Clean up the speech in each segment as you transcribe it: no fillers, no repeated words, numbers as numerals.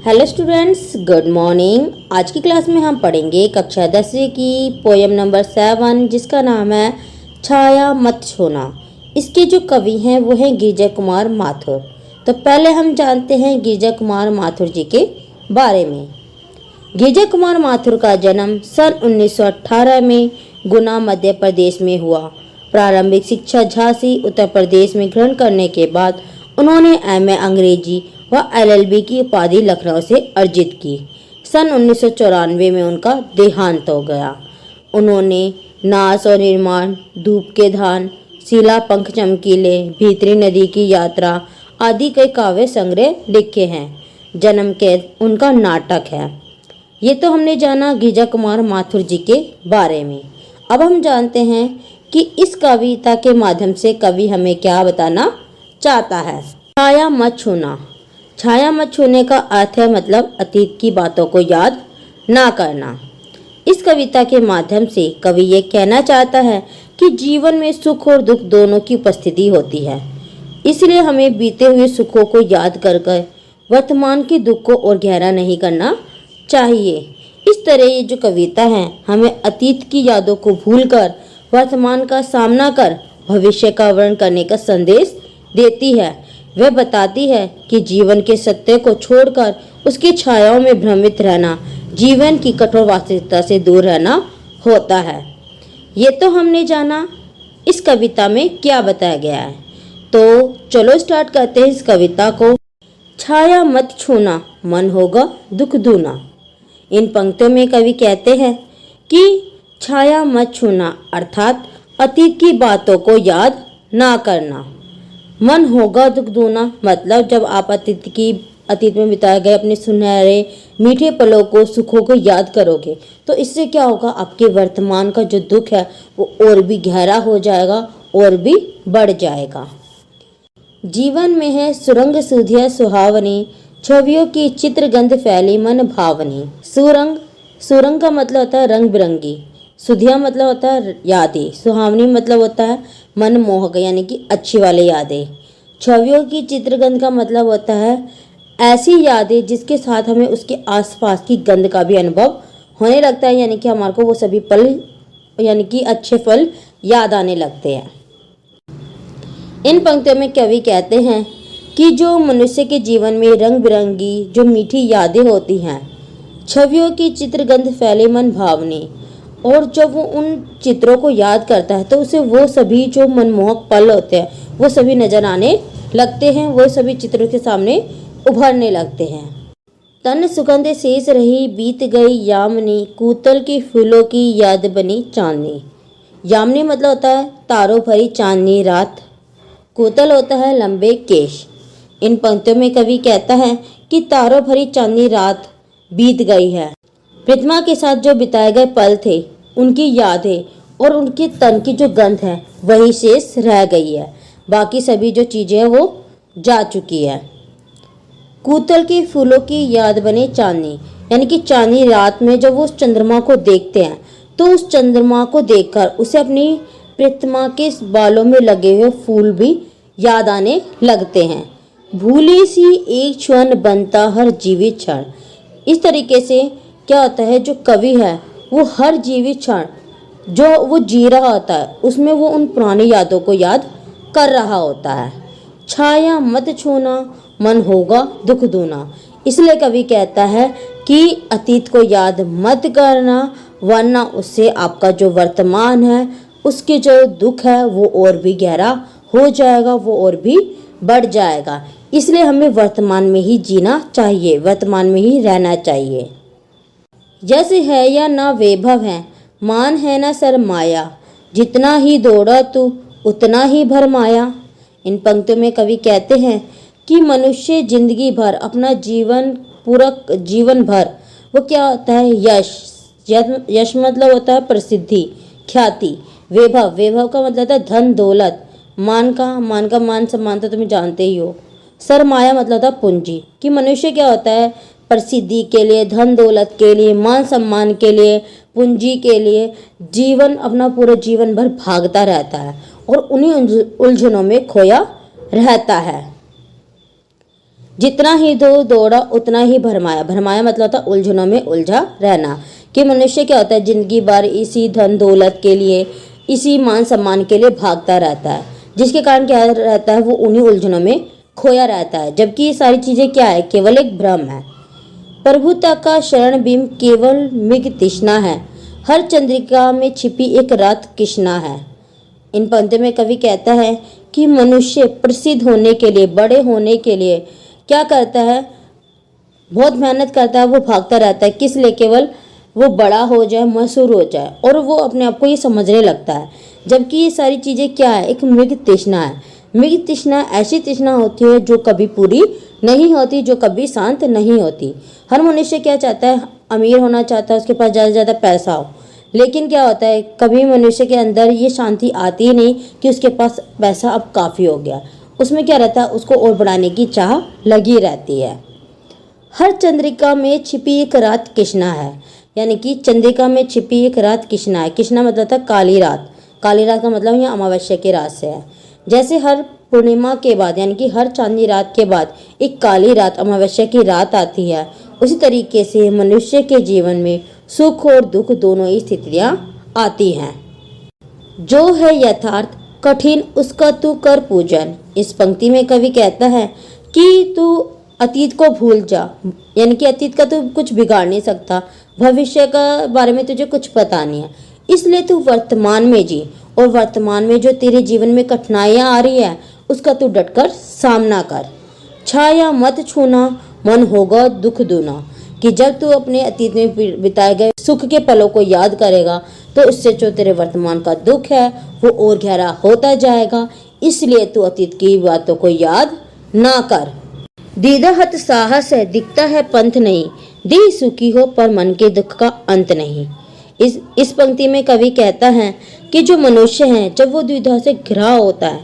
Hello students, good morning. आज की class में हम पढ़ेंगे कक्षा 10वीं की पोएम नंबर 7 जिसका नाम है छाया मत छोना। इसके जो कवि हैं वो हैं गिरिजा कुमार माथुर। तो पहले हम जानते हैं गिरिजा कुमार माथुर जी के बारे में। गिरिजा कुमार माथुर का जन्म सन 1918 में गुना मध्य प्रदेश में हुआ। प्रारंभिक शिक्षा झांसी उत्तर प्रदेश में ग्रहण करने के बाद उन्होंने एमए अंग्रेजी व एलएलबी की उपाधि लखनऊ से अर्जित की। सन 1994 में उनका देहांत हो गया। उन्होंने नाश और निर्माण, धूप के धान, शीला पंख चमकीले, भीतरी नदी की यात्रा आदि कई काव्य संग्रह लिखे हैं। जन्म कैद उनका नाटक है। ये तो हमने जाना गिरिजा कुमार माथुर जी के बारे में। अब हम जानते हैं कि इस कविता के माध्यम से कवि हमें क्या बताना चाहता है। छाया मत छूना। छाया मत छूने का अर्थ है मतलब अतीत की बातों को याद ना करना। इस कविता के माध्यम से कवि ये कहना चाहता है कि जीवन में सुख और दुख दोनों की उपस्थिति होती है, इसलिए हमें बीते हुए सुखों को याद कर वर्तमान के दुख को और गहरा नहीं करना चाहिए। इस तरह ये जो कविता है हमें अतीत की यादों को भूलकर वर्तमान का सामना कर भविष्य का वर्णन करने का संदेश देती है। वह बताती है कि जीवन के सत्य को छोड़कर उसकी छायाओं में भ्रमित रहना जीवन की कठोर वास्तविकता से दूर रहना होता है। ये तो हमने जाना इस कविता में क्या बताया गया है। तो चलो स्टार्ट करते हैं इस कविता को। छाया मत छूना, मन होगा दुख दूना। इन पंक्तियों में कवि कहते हैं कि छाया मत छूना अर्थात अतीत की बातों को याद ना करना। मन होगा दुख दूना मतलब जब आप अतीत में बिताए गए अपने सुनहरे मीठे पलों को, सुखों को याद करोगे तो इससे क्या होगा, आपके वर्तमान का जो दुख है वो और भी गहरा हो जाएगा और भी बढ़ जाएगा। जीवन में है सुरंग सुधिया सुहावनी, छवियों की चित्रगंध फैली मन भावनी। सुरंग का मतलब होता है रंग बिरंगी, सुधिया मतलब होता है यादें, सुहावनी मतलब होता है मनमोहक यानी कि अच्छी वाली यादें। छवियों की चित्रगंध का मतलब होता है ऐसी यादें जिसके साथ हमें उसके आसपास की गंध का भी अनुभव होने लगता है, यानी कि हमारे को वो सभी पल यानी कि अच्छे पल याद आने लगते हैं। इन पंक्तियों में कवि कहते हैं कि जो मनुष्य के जीवन में रंग बिरंगी जो मीठी यादें होती हैं, छवियों की चित्रगंध फैले मन भावनी, और जब वो उन चित्रों को याद करता है तो उसे वो सभी जो मनमोहक पल होते हैं वो सभी नजर आने लगते हैं, वो सभी चित्रों के सामने उभरने लगते हैं। तन सुगंध शेष रही बीत गई यामिनी, कूतल के फूलों की याद बनी चांदनी। यामिनी मतलब होता है तारों भरी चांदनी रात, कूतल होता है लंबे केश। इन पंक्तियों में कवि कहता है कि तारों भरी चांदनी रात बीत गई है, प्रीतमा के साथ जो बिताए गए पल थे उनकी यादें और उनके तन की जो गंध है वही शेष रह गई है, बाकी सभी जो चीज़ें हैं वो जा चुकी है। कूतल के फूलों की याद बने चांदनी यानी कि चांदनी रात में जब वो उस चंद्रमा को देखते हैं तो उस चंद्रमा को देखकर उसे अपनी प्रीतमा के बालों में लगे हुए फूल भी याद आने लगते हैं। भूली सी एक क्षण बनता हर जीवित क्षण। इस तरीके से क्या होता है, जो कवि है वो हर जीवित क्षण जो वो जी रहा होता है उसमें वो उन पुरानी यादों को याद कर रहा होता है। छाया मत छूना, मन होगा दुख दूना। इसलिए कवि कहता है कि अतीत को याद मत करना, वरना उससे आपका जो वर्तमान है उसके जो दुख है वो और भी गहरा हो जाएगा, वो और भी बढ़ जाएगा। इसलिए हमें वर्तमान में ही जीना चाहिए, वर्तमान में ही रहना चाहिए। यश है या ना वैभव है, मान है ना सरमाया, जितना ही दौड़ा तू उतना ही भरमाया। इन पंक्तियों में कवि कहते हैं कि मनुष्य जिंदगी भर अपना जीवन भर वो क्या होता है यश मतलब होता है प्रसिद्धि ख्याति। वैभव का मतलब होता है धन दौलत। मान सम्मान तो तुम जानते ही हो। सरमाया मतलब होता है पूंजी, कि मनुष्य क्या होता है प्रसिद्धि के लिए, धन दौलत के लिए, मान सम्मान के लिए, पूंजी के लिए अपना पूरा जीवन भर भागता रहता है और उन्हीं उलझनों में खोया रहता है। जितना ही दौड़ा उतना ही भरमाया। भरमाया मतलब होता है उलझनों में उलझा रहना। कि मनुष्य क्या होता है, जिंदगी भर इसी धन दौलत के लिए, इसी मान सम्मान के लिए भागता रहता है, जिसके कारण क्या रहता है, वो उन्हीं उलझनों में खोया रहता है। जबकि ये सारी चीजें क्या है, केवल एक भ्रम है। प्रभुता का शरण बिंब केवल मृग तृष्णा है, हर चंद्रिका में छिपी एक रात कृष्णा है। इन पंक्तियों में कवि कहता है कि मनुष्य प्रसिद्ध होने के लिए, बड़े होने के लिए क्या करता है, बहुत मेहनत करता है, वो भागता रहता है। किस लिए, केवल वो बड़ा हो जाए, मशहूर हो जाए, और वो अपने आप को ये समझने लगता है। जबकि ये सारी चीज़ें क्या है, एक मृग तृष्णा है। मृग तृष्णा ऐसी तृष्णा होती है जो कभी पूरी नहीं होती, जो कभी शांत नहीं होती। हर मनुष्य क्या चाहता है, अमीर होना चाहता है, उसके पास ज़्यादा से ज़्यादा पैसा हो। लेकिन क्या होता है, कभी मनुष्य के अंदर ये शांति आती ही नहीं कि उसके पास पैसा अब काफ़ी हो गया। उसमें क्या रहता है, उसको और बढ़ाने की चाह लगी रहती है। हर चंद्रिका में छिपी एक रात कृष्णा है, यानी कि चंद्रिका में छिपी एक रात कृष्णा है। कृष्णा मतलब था काली रात। काली रात का मतलब यहाँ अमावस्या की रात से है। जैसे हर पूर्णिमा के बाद, यानी कि हर चांदनी रात के बाद एक काली रात, अमावस्या की रात आती है, उसी तरीके से मनुष्य के जीवन में सुख और दुख दोनों ही स्थितियाँ आती हैं। जो है यथार्थ कठिन उसका तू कर पूजन। इस पंक्ति में कवि कहता है कि तू अतीत को भूल जा, यानी कि अतीत का तू कुछ बिगाड़ नहीं सकता, भविष्य का बारे में तुझे कुछ पता नहीं है, इसलिए तू वर्तमान में जी, और वर्तमान में जो तेरे जीवन में कठिनाइयाँ आ रही है उसका तू डटकर सामना कर। छाया मत छूना मन होगा दुख दूना। कि जब तू अपने अतीत में बिताए गए सुख के पलों को याद करेगा तो उससे जो तेरे वर्तमान का दुख है वो और गहरा होता जाएगा। इसलिए तू अतीत की बातों को याद ना कर। दीदा हत साहस है दिखता है पंथ नहीं, देह सुखी हो पर मन के दुख का अंत नहीं। इस पंक्ति में कवि कहता है कि जो मनुष्य है जब वो द्विधा से घिरा होता है,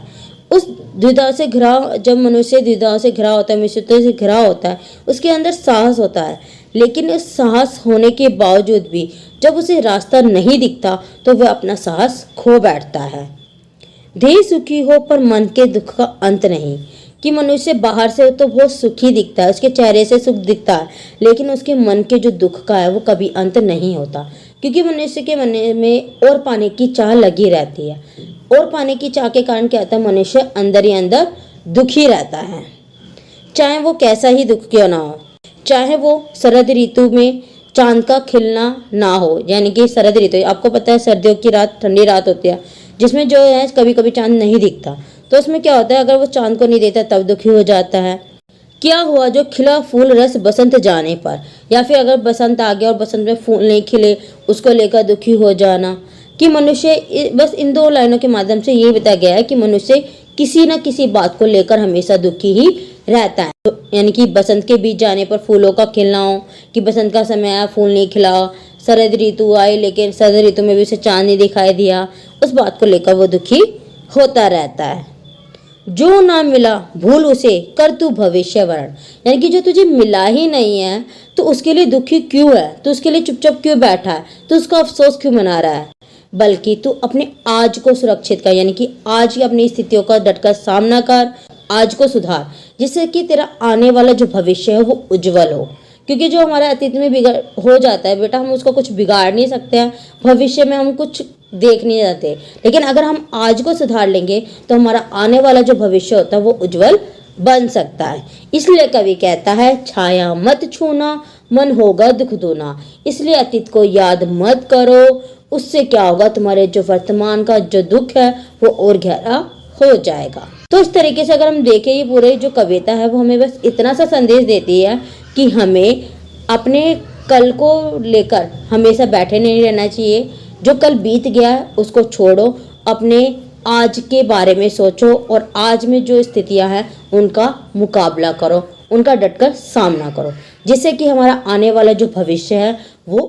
उस द्विधा से घिरा, जब मनुष्य द्विधा से घिरा होता है, मुसीबतों से घिरा होता है, उसके अंदर साहस होता है। लेकिन इस साहस होने के बावजूद भी जब उसे रास्ता नहीं दिखता तो वह अपना साहस खो बैठता है। देह सुखी हो पर मन के दुख का अंत नहीं। कि मनुष्य बाहर से तो बहुत सुखी दिखता है, उसके चेहरे से सुख दिखता है, लेकिन उसके मन के जो दुख का है वो कभी अंत नहीं होता। क्योंकि मनुष्य के मन में और पाने की चाह लगी रहती है, और पाने की चाह के कारण क्या होता है, मनुष्य अंदर ही अंदर दुखी रहता है। चाहे वो कैसा ही दुख क्यों ना हो, चाहे वो शरद ऋतु में चांद का खिलना ना हो, यानी कि शरद ऋतु, आपको पता है सर्दियों की रात, ठंडी रात होती है जिसमें जो है कभी कभी चांद नहीं दिखता, तो उसमें क्या होता है, अगर वो चांद को नहीं देता तब दुखी हो जाता है। क्या हुआ जो खिला फूल रस बसंत जाने पर, या फिर अगर बसंत आ गया और बसंत में फूल नहीं खिले उसको लेकर दुखी हो जाना। कि मनुष्य, बस इन दो लाइनों के माध्यम से ये बताया गया है कि मनुष्य किसी न किसी बात को लेकर हमेशा दुखी ही रहता है। तो यानी कि बसंत के बीच जाने पर फूलों का खिलना हो, कि बसंत का समय आया फूल नहीं खिला, शरद ऋतु आई लेकिन शरद ऋतु में भी उसे चांद नहीं दिखाई दिया, उस बात को लेकर वो दुखी होता रहता है। जो ना मिला भूल उसे कर तू भविष्य वरण, यानी कि जो तुझे मिला ही नहीं है तो उसके लिए दुखी क्यों है, तो उसके लिए चुपचाप क्यों बैठा है, तो उसका अफसोस क्यों मना रहा है, बल्कि तू अपने आज को सुरक्षित कर, यानी कि आज की अपनी स्थितियों का डटकर सामना कर, आज को सुधार, जिससे कि तेरा आने वाला जो भविष्य है वो उज्जवल हो। क्योंकि जो हमारे अतीत में बिगड़ हो जाता है बेटा, हम उसको कुछ बिगाड़ नहीं सकते हैं, भविष्य में हम कुछ देख नहीं जाते, लेकिन अगर हम आज को सुधार लेंगे तो हमारा आने वाला जो भविष्य होता है वो उज्जवल बन सकता है। इसलिए कवि कहता है छाया मत छूना मन होगा दुख दूना। इसलिए अतीत को याद मत करो, उससे क्या होगा, तुम्हारे जो वर्तमान का जो दुख है वो और गहरा हो जाएगा। तो इस तरीके से अगर हम देखें, ये पूरे जो कविता है वो हमें बस इतना सा संदेश देती है कि हमें अपने कल को लेकर हमेशा बैठे नहीं रहना चाहिए। जो कल बीत गया है उसको छोड़ो, अपने आज के बारे में सोचो और आज में जो स्थितियां हैं उनका मुकाबला करो, उनका डटकर सामना करो, जिससे कि हमारा आने वाला जो भविष्य है वो